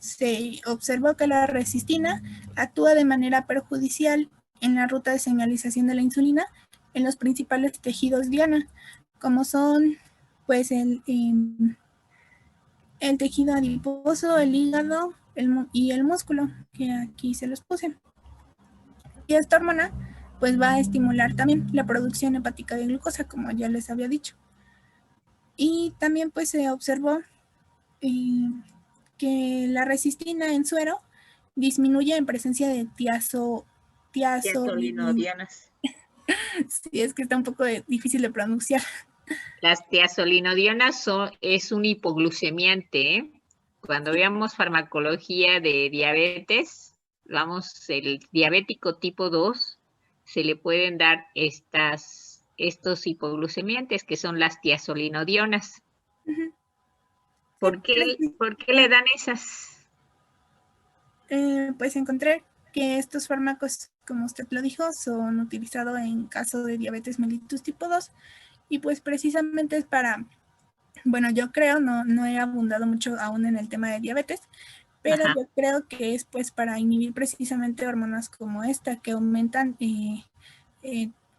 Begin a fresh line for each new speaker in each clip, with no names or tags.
se observó que la resistina actúa de manera perjudicial en la ruta de señalización de la insulina en los principales tejidos diana, como son pues el tejido adiposo, el hígado y el músculo, que aquí se los puse. Y esta hormona pues va a estimular también la producción hepática de glucosa, como ya les había dicho. Y también pues se observó que la resistina en suero disminuye en presencia de
tiazolinodianas.
Sí, es que está un poco difícil de pronunciar.
Las tiazolinodianas es un hipoglucemiante, ¿eh? Cuando veamos farmacología de diabetes, vamos, el diabético tipo 2, se le pueden dar estos hipoglucemiantes que son las tiazolinodianas.
Uh-huh.
¿Por qué le dan esas?
Pues encontré que estos fármacos, como usted lo dijo, son utilizados en caso de diabetes mellitus tipo 2 y pues precisamente es para, bueno, yo creo, no he abundado mucho aún en el tema de diabetes, pero
Ajá.
yo creo que es pues para inhibir precisamente hormonas como esta que aumentan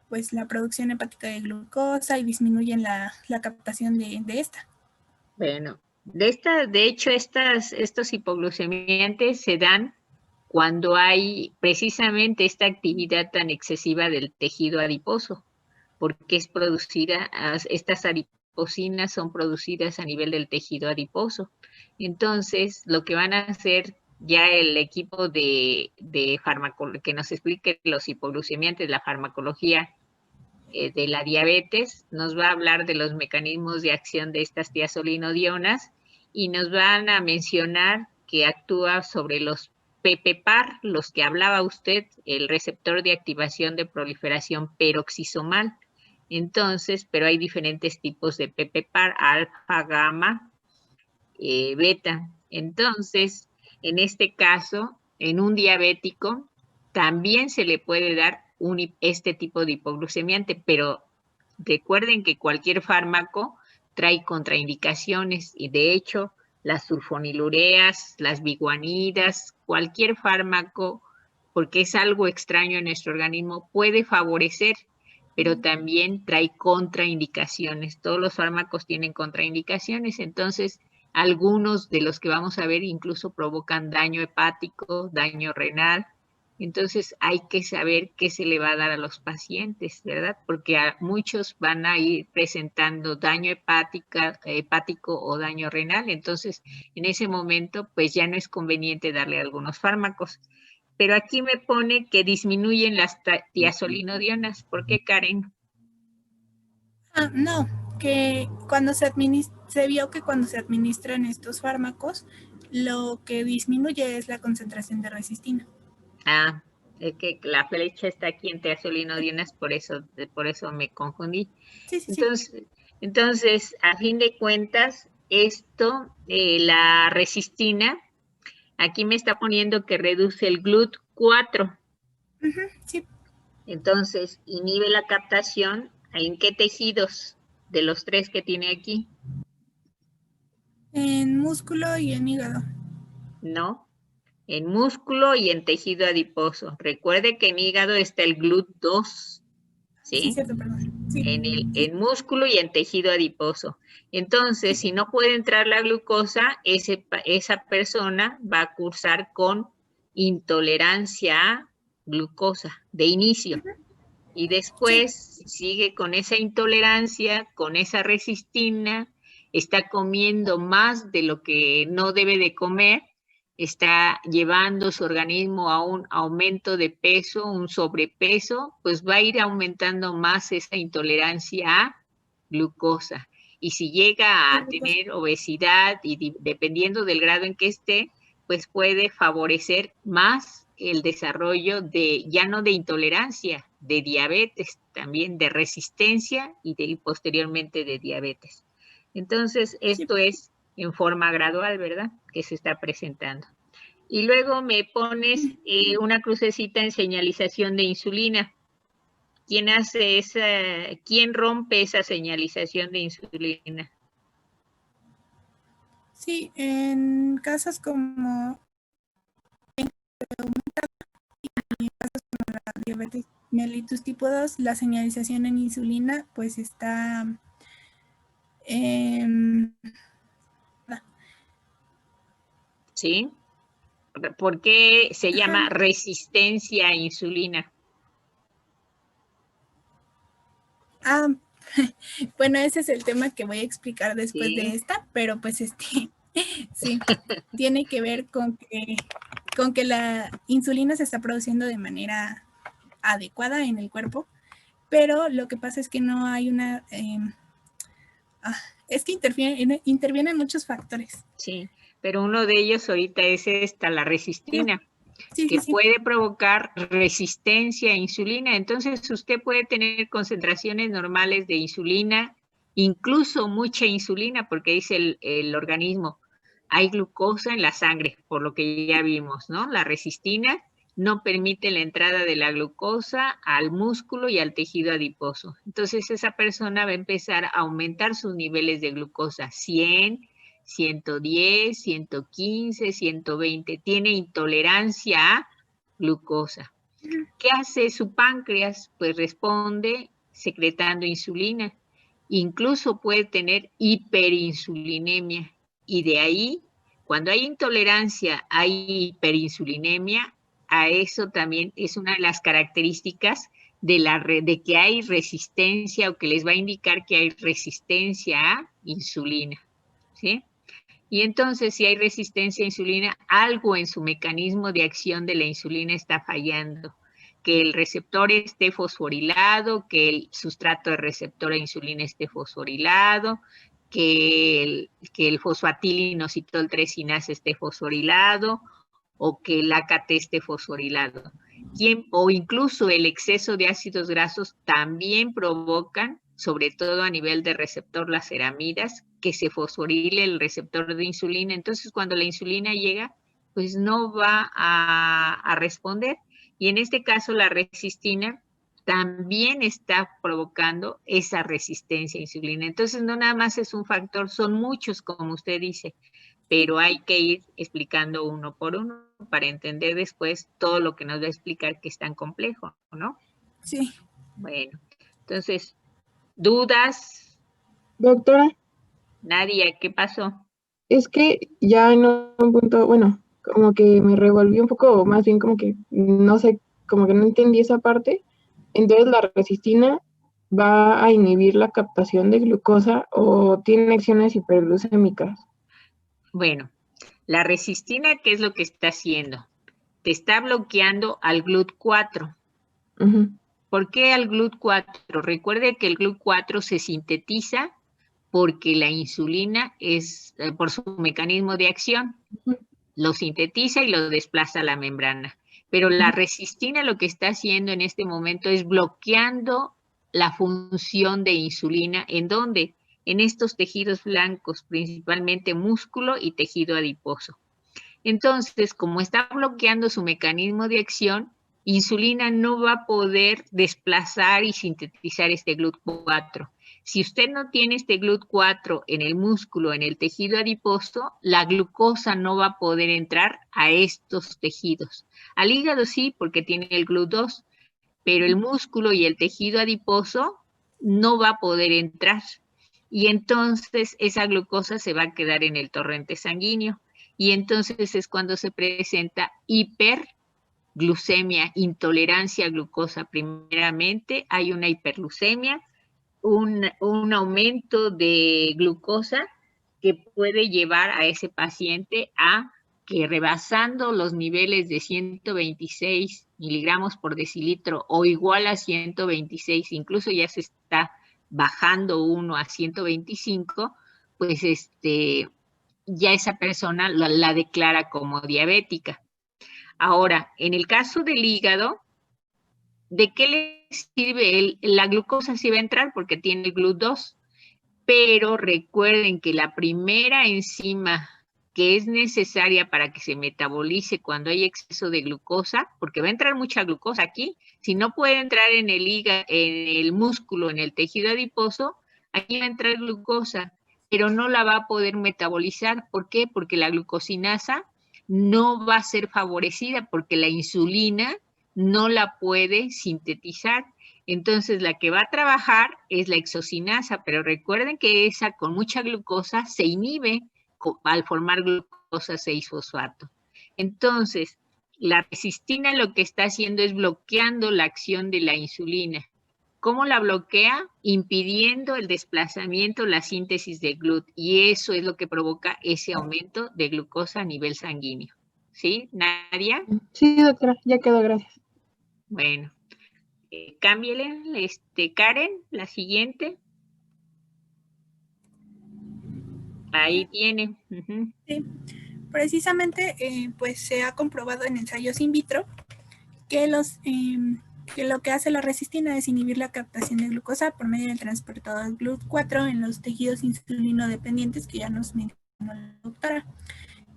pues la producción hepática de glucosa y disminuyen la captación de esta.
Bueno, de hecho, estos hipoglucemiantes se dan cuando hay precisamente esta actividad tan excesiva del tejido adiposo, porque es producida, estas adiposinas son producidas a nivel del tejido adiposo. Entonces, lo que van a hacer ya el equipo de farmacología, que nos explique los hipoglucemiantes, la farmacología de la diabetes, nos va a hablar de los mecanismos de acción de estas tiazolinodionas y nos van a mencionar que actúa sobre los PPPAR, los que hablaba usted, el receptor de activación de proliferación peroxisomal. Entonces, pero hay diferentes tipos de PPPAR, alfa, gamma, beta. Entonces, en este caso, en un diabético, también se le puede dar este tipo de hipoglucemiante, pero recuerden que cualquier fármaco trae contraindicaciones y de hecho las sulfonilureas, las biguanidas, cualquier fármaco, porque es algo extraño en nuestro organismo, puede favorecer, pero también trae contraindicaciones. Todos los fármacos tienen contraindicaciones, entonces algunos de los que vamos a ver incluso provocan daño hepático, daño renal. Entonces hay que saber qué se le va a dar a los pacientes, ¿verdad? Porque a muchos van a ir presentando daño hepático o daño renal. Entonces, en ese momento, pues ya no es conveniente darle algunos fármacos. Pero aquí me pone que disminuyen las tiazolinodionas. ¿Por qué, Karen?
No, que se vio que cuando se administran estos fármacos, lo que disminuye es la concentración de resistina.
Ah, es que la flecha está aquí en tiazolinodionas, por eso me confundí.
Sí, sí, sí.
Entonces, a fin de cuentas, la resistina, aquí me está poniendo que reduce el GLUT4.
Uh-huh, sí.
Entonces, inhibe la captación. ¿En qué tejidos de los tres que tiene aquí?
En músculo y en hígado.
No, en músculo y en tejido adiposo. Recuerde que en hígado está el GLUT2,
Sí,
¿sí?
cierto, perdón. Sí, sí.
En músculo y en tejido adiposo. Entonces, si no puede entrar la glucosa, esa persona va a cursar con intolerancia a glucosa de inicio. Y
Sí.
después sigue con esa intolerancia, con esa resistina, está comiendo más de lo que no debe de comer, está llevando su organismo a un aumento de peso, un sobrepeso, pues va a ir aumentando más esa intolerancia a glucosa. Y si llega a tener obesidad y dependiendo del grado en que esté, pues puede favorecer más el desarrollo de, ya no de intolerancia, de diabetes, también de resistencia y posteriormente de diabetes. Entonces,
Sí.
esto es en forma gradual, ¿verdad? Que se está presentando. Y luego me pones una crucecita en señalización de insulina. ¿Quién rompe esa señalización de insulina?
Sí, en casos como la diabetes mellitus tipo 2, la señalización en insulina pues está
¿Sí? ¿Por qué se
ajá.
llama resistencia a insulina?
Ah, bueno, ese es el tema que voy a explicar después de
Sí.
esta, pero pues sí, tiene que ver con que la insulina se está produciendo de manera adecuada en el cuerpo, pero lo que pasa es que no hay una, es que intervienen muchos factores.
Sí, pero uno de ellos ahorita es la resistina,
Sí,
que
sí, sí.
puede provocar resistencia a insulina. Entonces, usted puede tener concentraciones normales de insulina, incluso mucha insulina, porque dice el organismo, hay glucosa en la sangre, por lo que ya vimos, ¿no? La resistina no permite la entrada de la glucosa al músculo y al tejido adiposo. Entonces, esa persona va a empezar a aumentar sus niveles de glucosa, 100, 110, 115, 120. Tiene intolerancia a glucosa. ¿Qué hace su páncreas? Pues responde secretando insulina. Incluso puede tener hiperinsulinemia. Y de ahí, cuando hay intolerancia, hay hiperinsulinemia. A eso también es una de las características de que hay resistencia o que les va a indicar que hay resistencia a insulina. ¿Sí? Y entonces, si hay resistencia a insulina, algo en su mecanismo de acción de la insulina está fallando. Que el receptor esté fosforilado, que el sustrato de receptor a insulina esté fosforilado, que el fosfatilinositol 3 sinasa esté fosforilado o que el AKT esté fosforilado. O incluso el exceso de ácidos grasos también provocan, sobre todo a nivel de receptor las ceramidas, que se fosforile el receptor de insulina. Entonces, cuando la insulina llega, pues no va a responder. Y en este caso, la resistina también está provocando esa resistencia a insulina. Entonces, no nada más es un factor, son muchos, como usted dice, pero hay que ir explicando uno por uno para entender después todo lo que nos va a explicar que es tan complejo, ¿no?
Sí.
Bueno, entonces, ¿dudas?
Doctora,
Nadia, ¿qué pasó?
es que ya en un punto, bueno, como que me revolví un poco, o más bien como que no sé, como que no entendí esa parte. Entonces, ¿la resistina va a inhibir la captación de glucosa o tiene acciones hiperglucémicas?
Bueno, la resistina, ¿qué es lo que está haciendo? Te está bloqueando al GLUT4.
Ujú.
¿Por qué al GLUT4? Recuerde que el GLUT4 se sintetiza porque la insulina es, por su mecanismo de acción, lo sintetiza y lo desplaza a la membrana. Pero la resistina lo que está haciendo en este momento es bloqueando la función de insulina. ¿En dónde? En estos tejidos blancos, principalmente músculo y tejido adiposo. Entonces, como está bloqueando su mecanismo de acción, insulina no va a poder desplazar y sintetizar este GLUT4. Si usted no tiene este GLUT4 en el músculo, en el tejido adiposo, la glucosa no va a poder entrar a estos tejidos. Al hígado sí, porque tiene el GLUT2, pero el músculo y el tejido adiposo no va a poder entrar. Y entonces esa glucosa se va a quedar en el torrente sanguíneo. Y entonces es cuando se presenta hiperglucemia, intolerancia a glucosa. Primeramente hay una hiperglucemia, un aumento de glucosa que puede llevar a ese paciente a que rebasando los niveles de 126 miligramos por decilitro o igual a 126, incluso ya se está bajando uno a 125, pues ya esa persona la declara como diabética. Ahora, en el caso del hígado, ¿de qué le sirve? La glucosa sí va a entrar porque tiene el GLUT2, pero recuerden que la primera enzima que es necesaria para que se metabolice cuando hay exceso de glucosa, porque va a entrar mucha glucosa aquí, si no puede entrar en el hígado, en el músculo, en el tejido adiposo, aquí va a entrar glucosa. pero no la va a poder metabolizar. ¿Por qué? Porque la glucosinasa no va a ser favorecida, porque la insulina no la puede sintetizar. Entonces, la que va a trabajar es la exocinasa, pero recuerden que esa con mucha glucosa se inhibe al formar glucosa 6-fosfato. Entonces, la resistina lo que está haciendo es bloqueando la acción de la insulina. ¿Cómo la bloquea? Impidiendo el desplazamiento, la síntesis de GLUT, y eso es lo que provoca ese aumento de glucosa a nivel sanguíneo. ¿Sí, Nadia?
Sí, doctora, ya quedó, gracias.
Bueno, cámbiale, Karen, la siguiente. Ahí tiene.
Sí. Precisamente, pues se ha comprobado en ensayos in vitro que lo que hace la resistina es inhibir la captación de glucosa por medio del transportador GLUT4 en los tejidos insulino dependientes, que ya nos mencionó la doctora.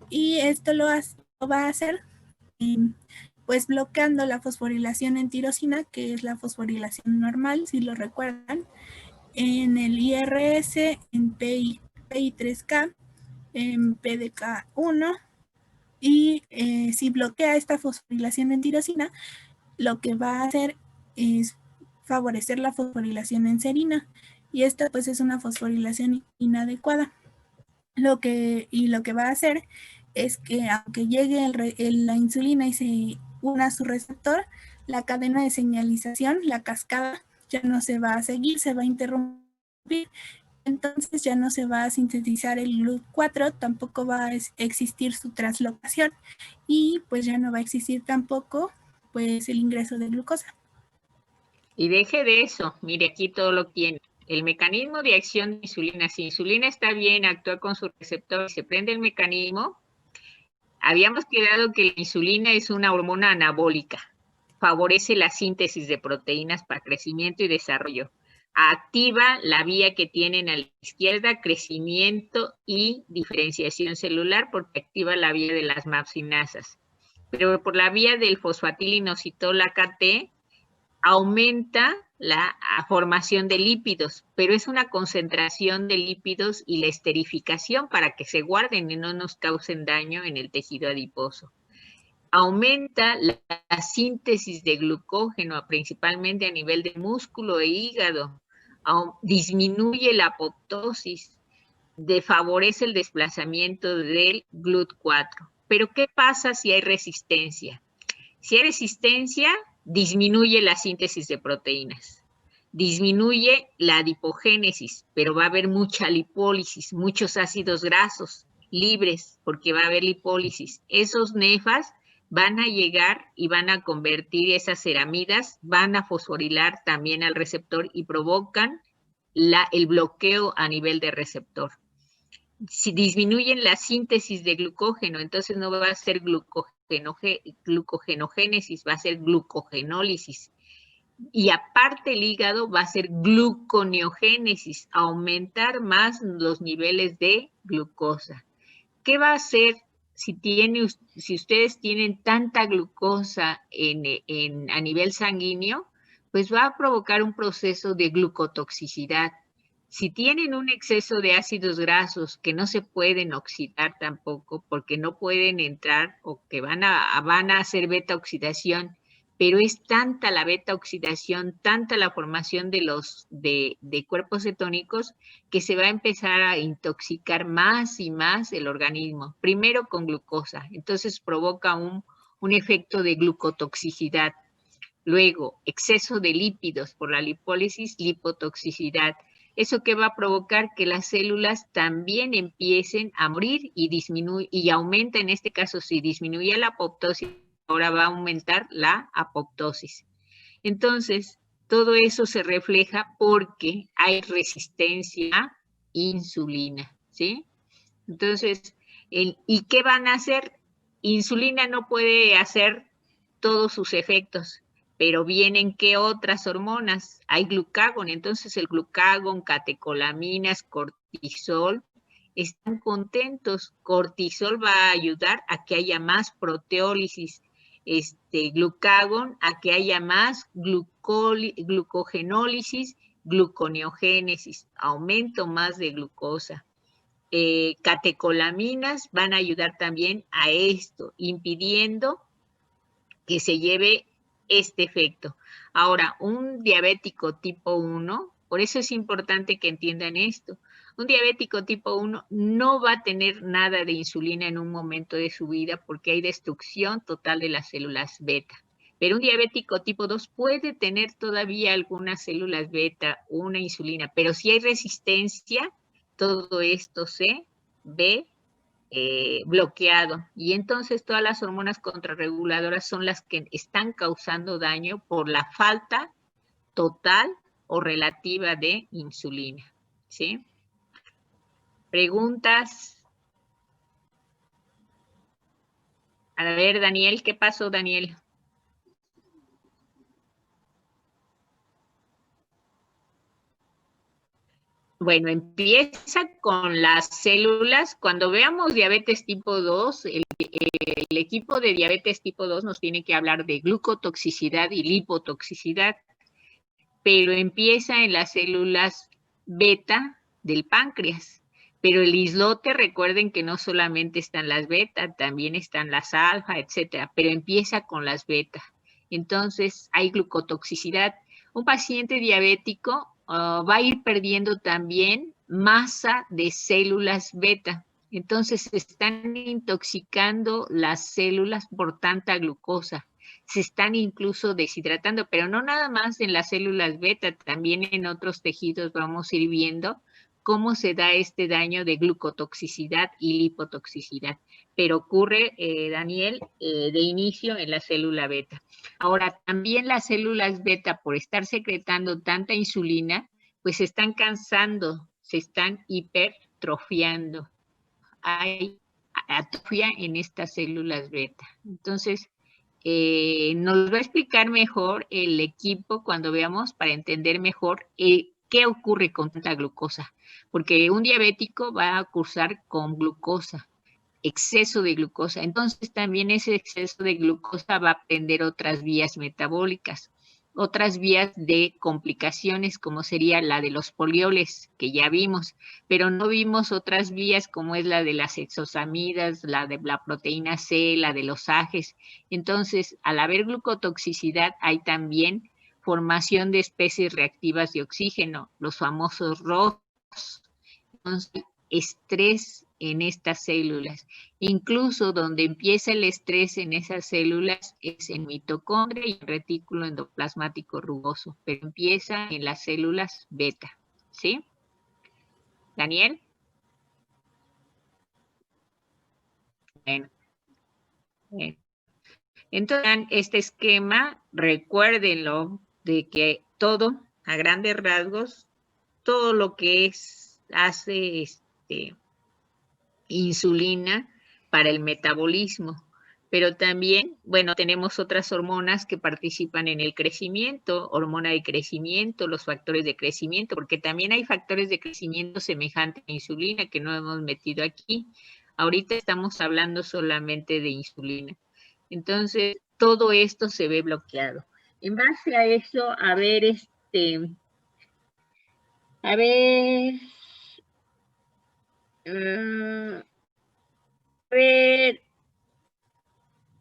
Y esto lo va a hacer pues bloqueando la fosforilación en tirosina, que es la fosforilación normal, si lo recuerdan, en el IRS, en PI3K, en PDK1, y si bloquea esta fosforilación en tirosina, lo que va a hacer es favorecer la fosforilación en serina, y esta pues es una fosforilación inadecuada. Lo que va a hacer es que aunque llegue la insulina y se una a su receptor, la cadena de señalización, la cascada, ya no se va a seguir, se va a interrumpir. Entonces ya no se va a sintetizar el GLUT4, tampoco va a existir su translocación, y pues ya no va a existir tampoco pues el ingreso de glucosa.
Y deje de eso, mire, aquí todo lo tiene. El mecanismo de acción de insulina, si insulina está bien, actúa con su receptor, se prende el mecanismo. Habíamos quedado que la insulina es una hormona anabólica, favorece la síntesis de proteínas para crecimiento y desarrollo. Activa la vía que tienen a la izquierda, crecimiento y diferenciación celular, porque activa la vía de las mapsinasas. Pero por la vía del fosfatilinositol AKT aumenta la formación de lípidos, pero es una concentración de lípidos y la esterificación para que se guarden y no nos causen daño en el tejido adiposo. Aumenta la síntesis de glucógeno, principalmente a nivel de músculo e hígado. Disminuye la apoptosis, favorece el desplazamiento del GLUT4. Pero ¿qué pasa si hay resistencia? Si hay resistencia, disminuye la síntesis de proteínas, disminuye la adipogénesis, pero va a haber mucha lipólisis, muchos ácidos grasos libres, porque va a haber lipólisis. Esos nefas van a llegar y van a convertir esas ceramidas, van a fosforilar también al receptor y provocan el bloqueo a nivel de receptor. Si disminuyen la síntesis de glucógeno, entonces no va a ser glucogenogénesis, va a ser glucogenólisis. Y aparte el hígado va a ser gluconeogénesis, aumentar más los niveles de glucosa. ¿Qué va a hacer si ustedes tienen tanta glucosa a nivel sanguíneo? Pues va a provocar un proceso de glucotoxicidad. Si tienen un exceso de ácidos grasos que no se pueden oxidar tampoco, porque no pueden entrar o que van a hacer beta oxidación, pero es tanta la beta oxidación, tanta la formación de cuerpos cetónicos, que se va a empezar a intoxicar más y más el organismo, primero con glucosa, entonces provoca un efecto de glucotoxicidad. Luego, exceso de lípidos por la lipólisis, lipotoxicidad. ¿Eso qué va a provocar? Que las células también empiecen a morir y aumenta, en este caso, si disminuye la apoptosis, ahora va a aumentar la apoptosis. Entonces, todo eso se refleja porque hay resistencia a insulina, ¿sí? Entonces, ¿y qué van a hacer? Insulina no puede hacer todos sus efectos, pero vienen ¿qué otras hormonas? Hay glucagón, entonces el glucagón, catecolaminas, cortisol, están contentos. Cortisol va a ayudar a que haya más proteólisis, glucagón a que haya más glucogenólisis, gluconeogénesis, aumento más de glucosa. catecolaminas van a ayudar también a esto, impidiendo que se lleve este efecto. Ahora, un diabético tipo 1, por eso es importante que entiendan esto, un diabético tipo 1 no va a tener nada de insulina en un momento de su vida porque hay destrucción total de las células beta. Pero un diabético tipo 2 puede tener todavía algunas células beta, una insulina, pero si hay resistencia, todo esto se ve bloqueado. Y entonces todas las hormonas contrarreguladoras son las que están causando daño por la falta total o relativa de insulina. ¿Sí? ¿Preguntas? A ver, Daniel, ¿qué pasó, Daniel? Bueno, empieza con las células. Cuando veamos diabetes tipo 2, el equipo de diabetes tipo 2 nos tiene que hablar de glucotoxicidad y lipotoxicidad, pero empieza en las células beta del páncreas. Pero el islote, recuerden que no solamente están las beta, también están las alfa, etcétera, pero empieza con las beta. Entonces, hay glucotoxicidad. Un paciente diabético va a ir perdiendo también masa de células beta. Entonces, se están intoxicando las células por tanta glucosa. Se están incluso deshidratando, pero no nada más en las células beta, también en otros tejidos vamos a ir viendo cómo se da este daño de glucotoxicidad y lipotoxicidad. Pero ocurre, Daniel, de inicio en la célula beta. Ahora, también las células beta, por estar secretando tanta insulina, pues se están cansando, se están hipertrofiando. Hay atrofia en estas células beta. Entonces, nos va a explicar mejor el equipo cuando veamos para entender mejor qué ocurre con tanta glucosa, porque un diabético va a cursar con glucosa, exceso de glucosa. Entonces también ese exceso de glucosa va a prender otras vías metabólicas, otras vías de complicaciones como sería la de los polioles que ya vimos, pero no vimos otras vías como es la de las exosamidas, la de la proteína C, la de los AGEs. Entonces, al haber glucotoxicidad hay también formación de especies reactivas de oxígeno, los famosos ROS. Entonces, estrés en estas células. Incluso donde empieza el estrés en esas células es en mitocondria y en retículo endoplasmático rugoso, pero empieza en las células beta. ¿Sí? ¿Daniel? Bueno. Entonces, este esquema, recuérdenlo, de que todo, a grandes rasgos, todo lo que hace insulina para el metabolismo, pero también, bueno, tenemos otras hormonas que participan en el crecimiento, hormona de crecimiento, los factores de crecimiento, porque también hay factores de crecimiento semejantes a insulina que no hemos metido aquí. Ahorita estamos hablando solamente de insulina. Entonces, todo esto se ve bloqueado. En base a eso, a ver,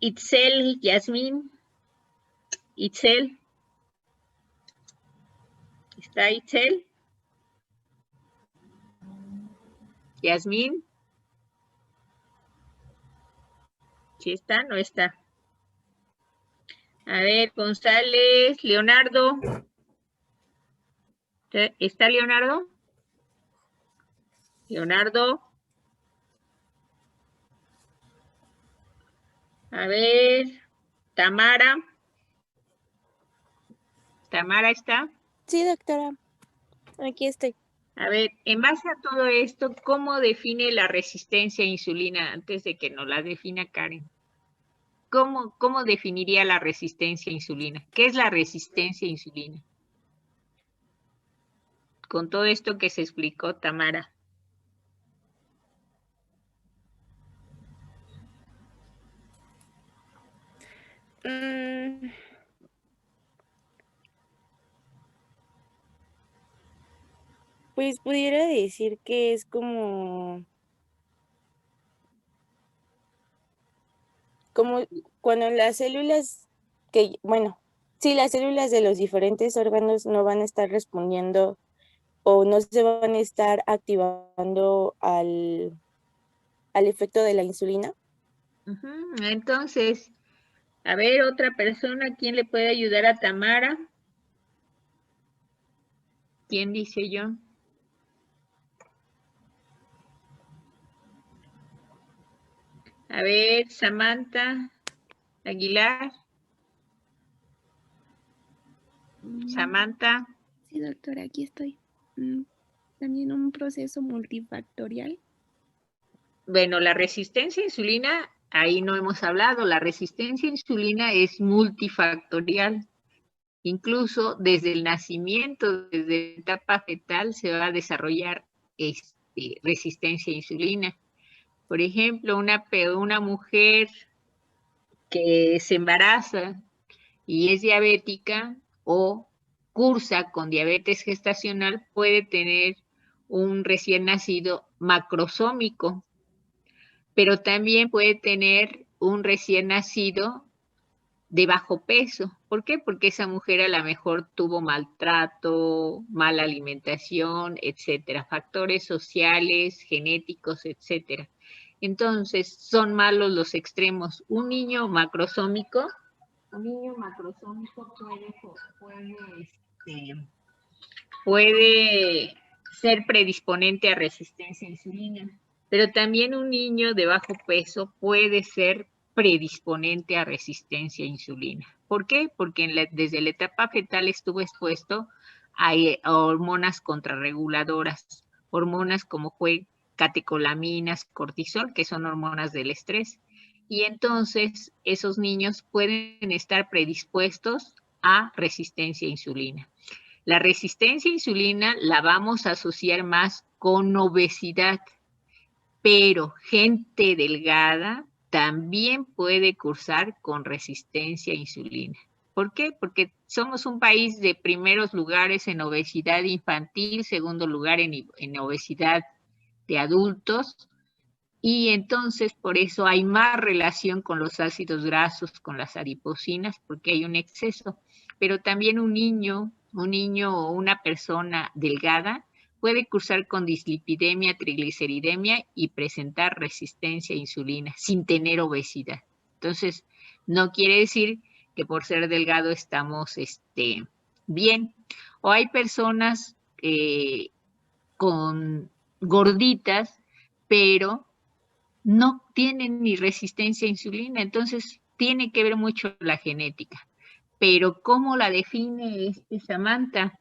Itzel, Yasmín, Itzel, ¿está Itzel? Yasmín, ¿sí está? ¿No está? A ver, González, Leonardo. ¿Está Leonardo? Leonardo. A ver, Tamara. ¿Tamara está?
Sí, doctora. Aquí estoy.
A ver, en base a todo esto, ¿cómo define la resistencia a insulina? Antes de que nos la defina Karen. ¿Cómo definiría la resistencia a insulina? ¿Qué es la resistencia a insulina? Con todo esto que se explicó, Tamara.
Pues pudiera decir que es como como cuando las células las células de los diferentes órganos no van a estar respondiendo o no se van a estar activando al efecto de la insulina.
Entonces, a ver, otra persona, ¿quién le puede ayudar a Tamara? ¿Quién dice yo? A ver, Samantha Aguilar. Samantha.
Sí, doctora, aquí estoy. También un proceso multifactorial.
Bueno, la resistencia a insulina, ahí no hemos hablado, la resistencia a insulina es multifactorial. Incluso desde el nacimiento, desde la etapa fetal, se va a desarrollar resistencia a insulina. Por ejemplo, una mujer que se embaraza y es diabética o cursa con diabetes gestacional puede tener un recién nacido macrosómico, pero también puede tener un recién nacido de bajo peso. ¿Por qué? Porque esa mujer a lo mejor tuvo maltrato, mala alimentación, etcétera, factores sociales, genéticos, etcétera. Entonces, son malos los extremos. Un niño macrosómico puede ser predisponente a resistencia a insulina, pero también un niño de bajo peso puede ser predisponente a resistencia a insulina. ¿Por qué? Porque desde la etapa fetal estuvo expuesto a hormonas contrarreguladoras, hormonas como fue catecolaminas, cortisol, que son hormonas del estrés. Y entonces esos niños pueden estar predispuestos a resistencia a insulina. La resistencia a insulina la vamos a asociar más con obesidad, pero gente delgada también puede cursar con resistencia a insulina. ¿Por qué? Porque somos un país de primeros lugares en obesidad infantil, segundo lugar en obesidad de adultos, y entonces por eso hay más relación con los ácidos grasos, con las adiposinas, porque hay un exceso. Pero también un niño o una persona delgada puede cursar con dislipidemia, trigliceridemia y presentar resistencia a insulina sin tener obesidad. Entonces, no quiere decir que por ser delgado estamos bien. O hay personas con gorditas, pero no tienen ni resistencia a insulina, entonces tiene que ver mucho la genética. Pero ¿cómo la define Samantha?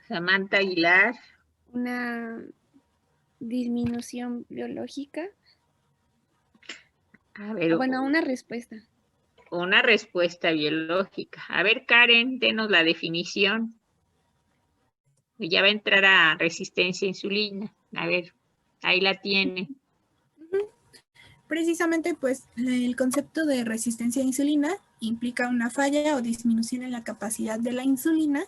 Samantha Aguilar.
Una disminución biológica.
A ver,
bueno, una respuesta.
Una respuesta biológica. A ver, Karen, denos la definición. Ya va a entrar a resistencia a insulina. A ver, ahí la tiene.
Precisamente, pues, el concepto de resistencia a insulina implica una falla o disminución en la capacidad de la insulina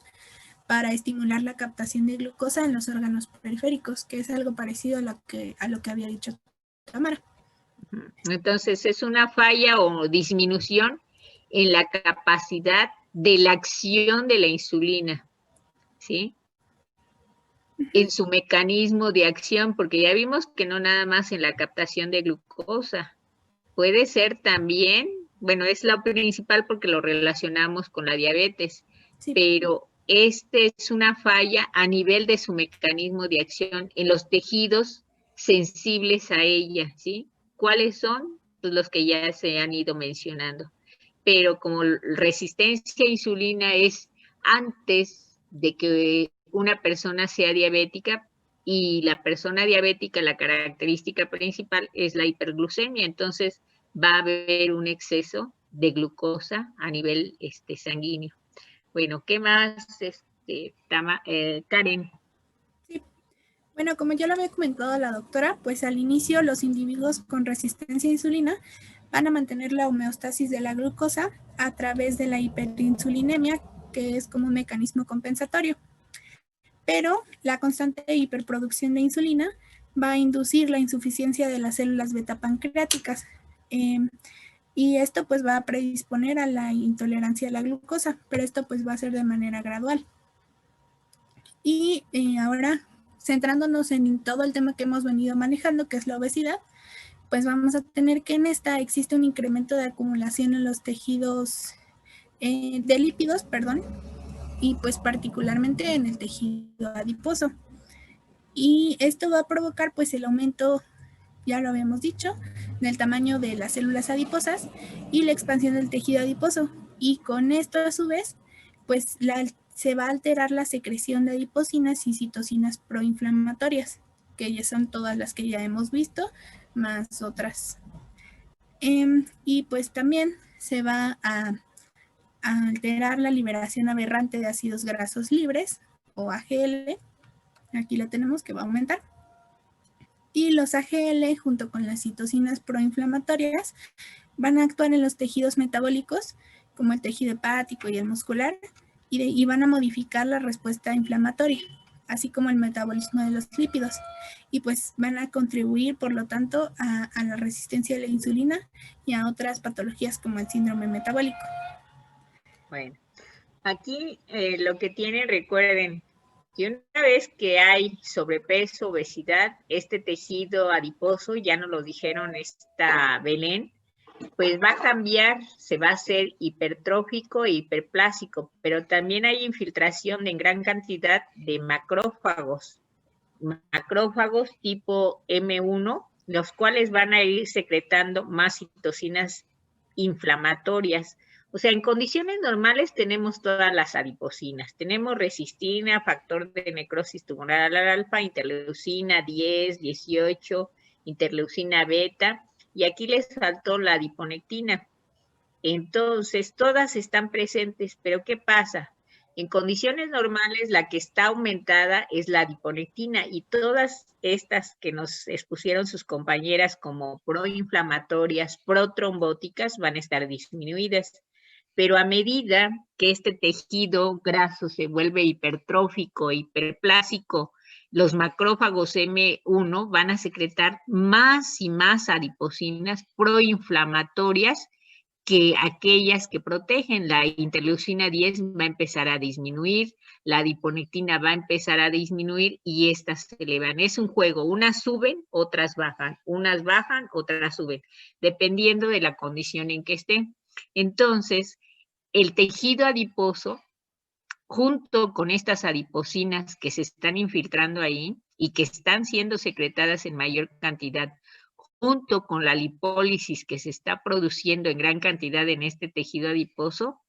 para estimular la captación de glucosa en los órganos periféricos, que es algo parecido a lo que había dicho Tamara.
Entonces, es una falla o disminución en la capacidad de la acción de la insulina, ¿sí? En su mecanismo de acción, porque ya vimos que no nada más en la captación de glucosa, puede ser también, bueno, es la principal porque lo relacionamos con la diabetes, sí, pero es una falla a nivel de su mecanismo de acción en los tejidos sensibles a ella, ¿sí? ¿Cuáles son? Pues los que ya se han ido mencionando. Pero como resistencia a insulina es antes de que una persona sea diabética, y la persona diabética, la característica principal es la hiperglucemia, entonces va a haber un exceso de glucosa a nivel sanguíneo. Bueno, ¿qué más, Karen?
Sí. Bueno, como ya lo había comentado la doctora, pues al inicio los individuos con resistencia a insulina van a mantener la homeostasis de la glucosa a través de la hiperinsulinemia, que es como un mecanismo compensatorio. Pero la constante hiperproducción de insulina va a inducir la insuficiencia de las células beta pancreáticas. Y esto pues va a predisponer a la intolerancia a la glucosa, pero esto pues va a ser de manera gradual. Y ahora, centrándonos en todo el tema que hemos venido manejando, que es la obesidad, pues vamos a tener que en esta existe un incremento de acumulación en los tejidos de lípidos, y pues particularmente en el tejido adiposo. Y esto va a provocar pues el aumento, ya lo habíamos dicho, del tamaño de las células adiposas y la expansión del tejido adiposo. Y con esto a su vez, pues se va a alterar la secreción de adiposinas y citocinas proinflamatorias, que ya son todas las que ya hemos visto, más otras. Y pues también se va a alterar la liberación aberrante de ácidos grasos libres, o AGL, aquí la tenemos que va a aumentar. Y los AGL, junto con las citocinas proinflamatorias, van a actuar en los tejidos metabólicos, como el tejido hepático y el muscular, y van a modificar la respuesta inflamatoria, así como el metabolismo de los lípidos. Y pues van a contribuir, por lo tanto, a la resistencia a la insulina y a otras patologías como el síndrome metabólico.
Bueno, aquí lo que tienen, recuerden, que una vez que hay sobrepeso, obesidad, este tejido adiposo, ya nos lo dijeron esta Belén, pues va a cambiar, se va a hacer hipertrófico e hiperplásico, pero también hay infiltración en gran cantidad de macrófagos tipo M1, los cuales van a ir secretando más citocinas inflamatorias. O sea, en condiciones normales tenemos todas las adiposinas. Tenemos resistina, factor de necrosis tumoral alfa, interleucina 10, 18, interleucina beta, y aquí les faltó la adiponectina. Entonces, todas están presentes, pero ¿qué pasa? En condiciones normales, la que está aumentada es la adiponectina, y todas estas que nos expusieron sus compañeras como proinflamatorias, protrombóticas, van a estar disminuidas. Pero a medida que este tejido graso se vuelve hipertrófico, hiperplásico, los macrófagos M1 van a secretar más y más adiposinas proinflamatorias que aquellas que protegen. La interleucina 10 va a empezar a disminuir, la adiponectina va a empezar a disminuir y estas se elevan. Es un juego, unas suben, otras bajan, otras suben, dependiendo de la condición en que estén. Entonces, el tejido adiposo, junto con estas adiposinas que se están infiltrando ahí y que están siendo secretadas en mayor cantidad, junto con la lipólisis que se está produciendo en gran cantidad en este tejido adiposo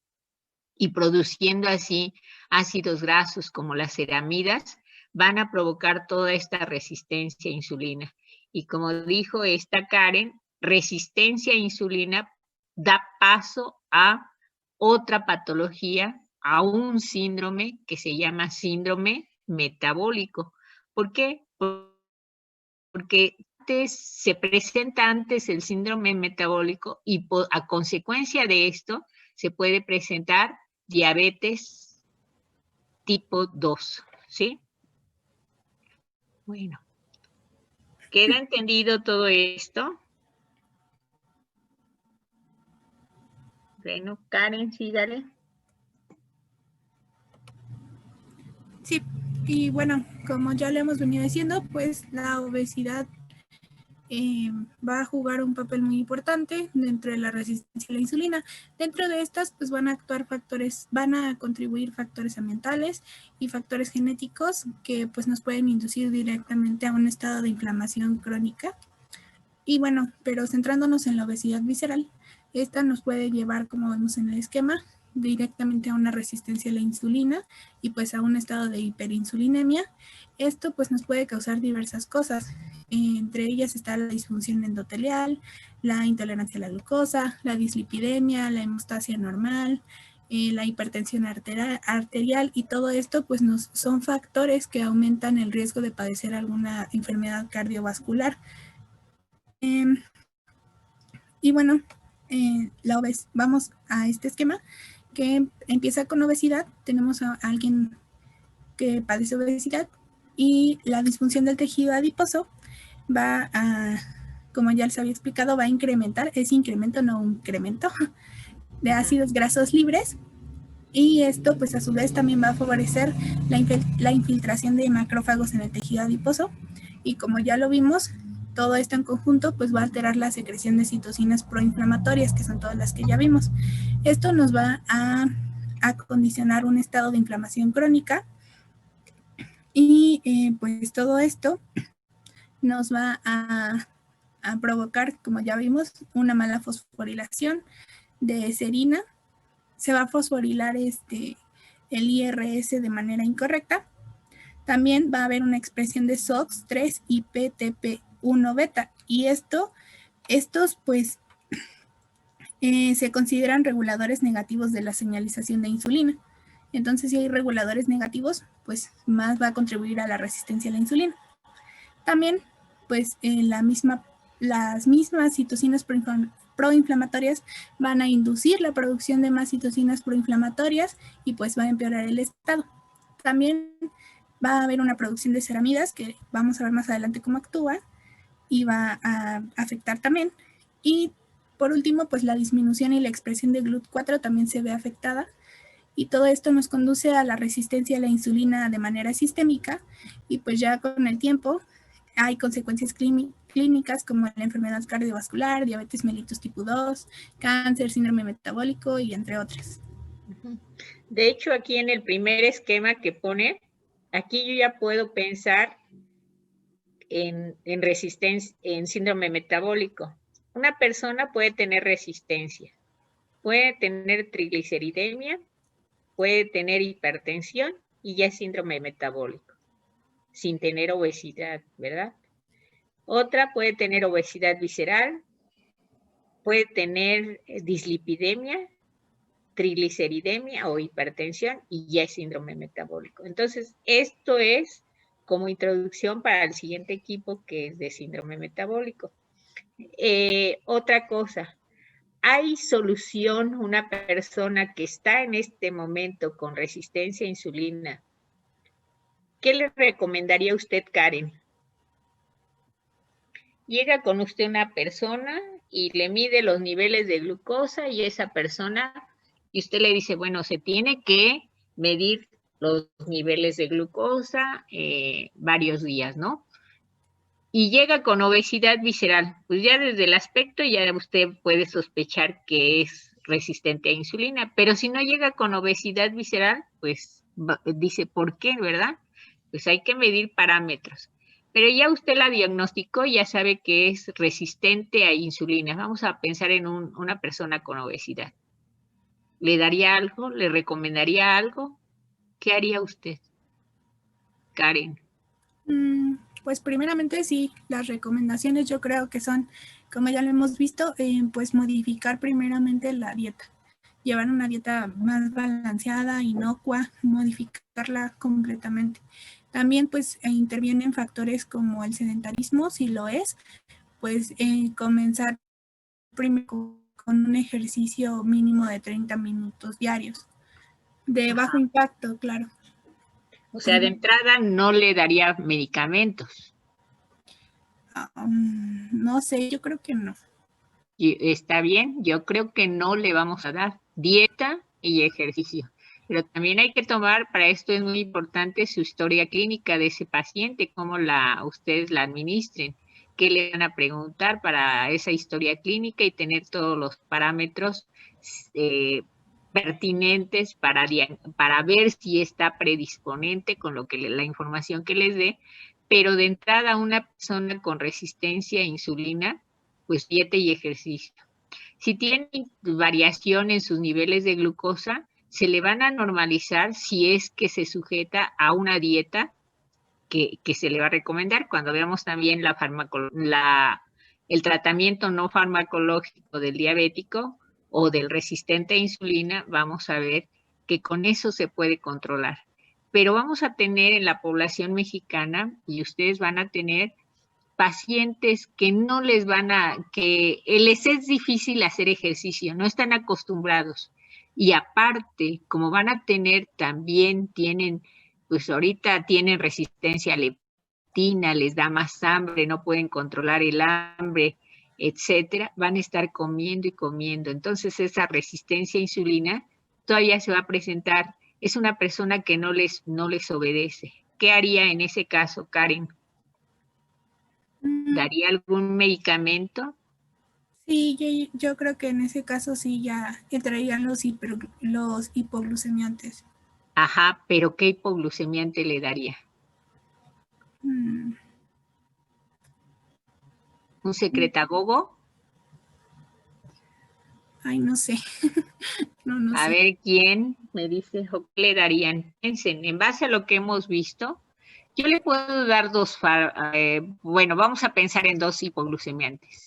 y produciendo así ácidos grasos como las ceramidas, van a provocar toda esta resistencia a insulina. Y como dijo esta Karen, resistencia a insulina da paso a otra patología, a un síndrome que se llama síndrome metabólico. ¿Por qué? Porque se presenta antes el síndrome metabólico y a consecuencia de esto se puede presentar diabetes tipo 2, ¿sí? Bueno, ¿queda entendido todo esto? Bueno, Karen, sígale.
Sí, y bueno, como ya le hemos venido diciendo, pues la obesidad va a jugar un papel muy importante dentro de la resistencia a la insulina. Dentro de estas, pues van a contribuir factores ambientales y factores genéticos que pues nos pueden inducir directamente a un estado de inflamación crónica. Y bueno, pero centrándonos en la obesidad visceral, esta nos puede llevar, como vemos en el esquema, directamente a una resistencia a la insulina y pues a un estado de hiperinsulinemia. Esto pues nos puede causar diversas cosas. Entre ellas está la disfunción endotelial, la intolerancia a la glucosa, la dislipidemia, la hemostasia normal, la hipertensión arterial, y todo esto pues son factores que aumentan el riesgo de padecer alguna enfermedad cardiovascular. Y bueno, vamos a este esquema que empieza con obesidad, tenemos a alguien que padece obesidad y la disfunción del tejido adiposo va a, como ya les había explicado, va a incrementar, es incremento, no un incremento, de ácidos grasos libres, y esto pues a su vez también va a favorecer la infiltración de macrófagos en el tejido adiposo, y como ya lo vimos, todo esto en conjunto pues va a alterar la secreción de citocinas proinflamatorias, que son todas las que ya vimos. Esto nos va a condicionar un estado de inflamación crónica, y pues todo esto nos va a provocar, como ya vimos, una mala fosforilación de serina. Se va a fosforilar el IRS de manera incorrecta. También va a haber una expresión de SOX3 y PTP1 beta, y estos pues se consideran reguladores negativos de la señalización de insulina. Entonces, si hay reguladores negativos, pues más va a contribuir a la resistencia a la insulina. También, pues las mismas citocinas proinflamatorias van a inducir la producción de más citocinas proinflamatorias y pues va a empeorar el estado. También va a haber una producción de ceramidas, que vamos a ver más adelante cómo actúa, y va a afectar también. Y por último, pues la disminución y la expresión de GLUT4 también se ve afectada, y todo esto nos conduce a la resistencia a la insulina de manera sistémica, y pues ya con el tiempo hay consecuencias clínicas como la enfermedad cardiovascular, diabetes mellitus tipo 2, cáncer, síndrome metabólico y entre otras.
De hecho, aquí en el primer esquema que pone, aquí yo ya puedo pensar en resistencia, en síndrome metabólico. Una persona puede tener resistencia, puede tener trigliceridemia, puede tener hipertensión y ya es síndrome metabólico, sin tener obesidad, ¿verdad? Otra puede tener obesidad visceral, puede tener dislipidemia, trigliceridemia o hipertensión y ya es síndrome metabólico. Entonces, esto es como introducción para el siguiente equipo, que es de síndrome metabólico. Otra cosa, ¿hay solución una persona que está en este momento con resistencia a insulina? ¿Qué le recomendaría a usted, Karen? Llega con usted una persona y le mide los niveles de glucosa y esa persona, y usted le dice, bueno, se tiene que medir los niveles de glucosa varios días, ¿no? Y llega con obesidad visceral, pues ya desde el aspecto ya usted puede sospechar que es resistente a insulina, pero si no llega con obesidad visceral, pues dice, ¿por qué, verdad? Pues hay que medir parámetros. Pero ya usted la diagnosticó, ya sabe que es resistente a insulina. Vamos a pensar en una persona con obesidad. ¿Le daría algo? ¿Le recomendaría algo? ¿Qué haría usted, Karen?
Pues primeramente sí, las recomendaciones yo creo que son, como ya lo hemos visto, pues modificar primeramente la dieta. Llevar una dieta más balanceada, inocua, modificarla completamente. También pues intervienen factores como el sedentarismo, si lo es, pues comenzar primero con un ejercicio mínimo de 30 minutos diarios, de bajo impacto, claro.
O sea, de entrada no le daría medicamentos.
No sé, yo creo que no.
Está bien, yo creo que no le vamos a dar dieta y ejercicio. Pero también hay que tomar, para esto es muy importante, su historia clínica de ese paciente, cómo ustedes la administren, qué le van a preguntar para esa historia clínica y tener todos los parámetros pertinentes para ver si está predisponente con la información que les dé. Pero de entrada, una persona con resistencia a insulina, pues dieta y ejercicio. Si tiene variación en sus niveles de glucosa, se le van a normalizar si es que se sujeta a una dieta que se le va a recomendar. Cuando veamos también el tratamiento no farmacológico del diabético o del resistente a insulina, vamos a ver que con eso se puede controlar. Pero vamos a tener en la población mexicana, y ustedes van a tener pacientes que no les que les es difícil hacer ejercicio, no están acostumbrados. Y aparte, como van a tener, también tienen, pues ahorita tienen resistencia a leptina, les da más hambre, no pueden controlar el hambre, etcétera, van a estar comiendo y comiendo. Entonces esa resistencia a insulina todavía se va a presentar. Es una persona que no les obedece. ¿Qué haría en ese caso, Karen? ¿Daría algún medicamento?
Sí, yo creo que en ese caso sí ya entrarían los hipoglucemiantes.
Ajá, pero ¿qué hipoglucemiante le daría?
Mm,
¿Un secretagogo?
Ay, no sé. No
A
sé.
ver, ¿quién me dice o qué le darían? Piensen, en base a lo que hemos visto, yo le puedo dar bueno, vamos a pensar en dos hipoglucemiantes.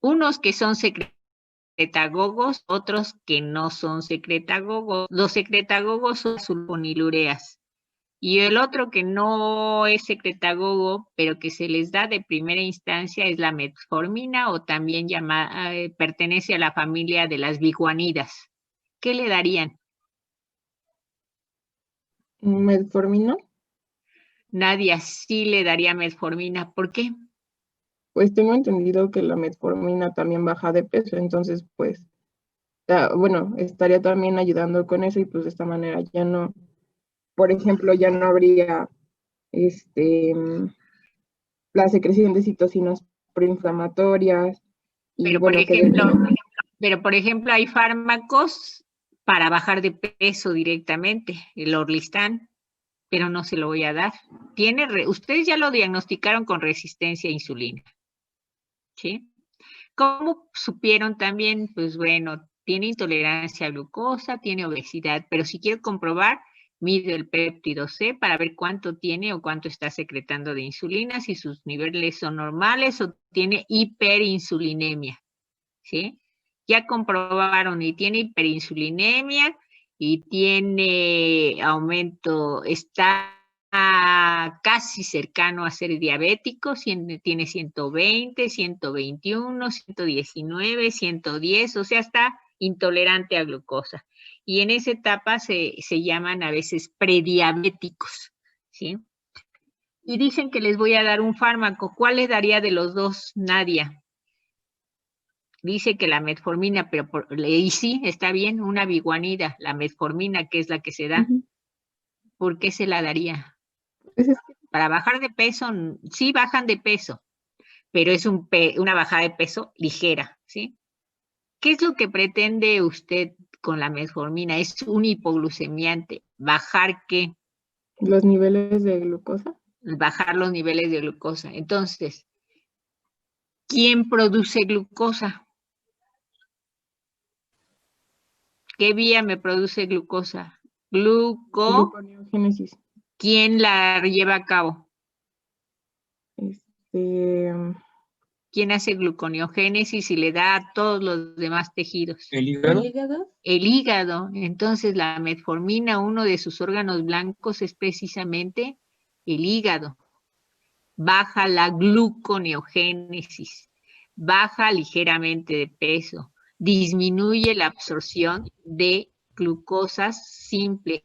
Unos que son secretagogos, otros que no son secretagogos. Los secretagogos son sulfonilureas. Y el otro que no es secretagogo, pero que se les da de primera instancia es la metformina o también pertenece a la familia de las biguanidas. ¿Qué le darían?
Metformina,
Nadia sí le daría metformina. ¿Por qué?
pues tengo entendido que la metformina también baja de peso, entonces pues, bueno, estaría también ayudando con eso y pues de esta manera ya no, por ejemplo, ya no habría la secreción de citocinas proinflamatorias y
Pero por
bueno, que
ejemplo, hay fármacos para bajar de peso directamente, el Orlistán, pero no se lo voy a dar. Ustedes ya lo diagnosticaron con resistencia a insulina, ¿sí? ¿Cómo supieron también? Pues bueno, tiene intolerancia a glucosa, tiene obesidad, pero si quiero comprobar, mido el péptido C para ver cuánto tiene o cuánto está secretando de insulina, si sus niveles son normales o tiene hiperinsulinemia, ¿sí? Ya comprobaron y tiene hiperinsulinemia y tiene aumento, está casi cercano a ser diabético, tiene 120, 121, 119, 110, o sea, está intolerante a glucosa. Y en esa etapa se llaman a veces prediabéticos, ¿sí? Y dicen que les voy a dar un fármaco. ¿Cuál les daría de los dos, Nadia? Dice que la metformina, pero y sí, está bien, una biguanida, la metformina, que es la que se da. ¿Por qué se la daría? Para bajar de peso, sí bajan de peso, pero es una bajada de peso ligera, ¿sí? ¿Qué es lo que pretende usted con la metformina? Es un hipoglucemiante. ¿Bajar qué?
los niveles de glucosa.
Bajar los niveles de glucosa. Entonces, ¿quién produce glucosa? ¿Qué vía me produce glucosa?
Gluconeogénesis.
¿Quién la lleva a cabo?
Este,
¿Quién hace gluconeogénesis y le da a todos los demás tejidos?
¿El hígado?
El hígado. Entonces la metformina, uno de sus órganos blancos es precisamente el hígado. Baja la gluconeogénesis, baja ligeramente de peso, disminuye la absorción de glucosas simples,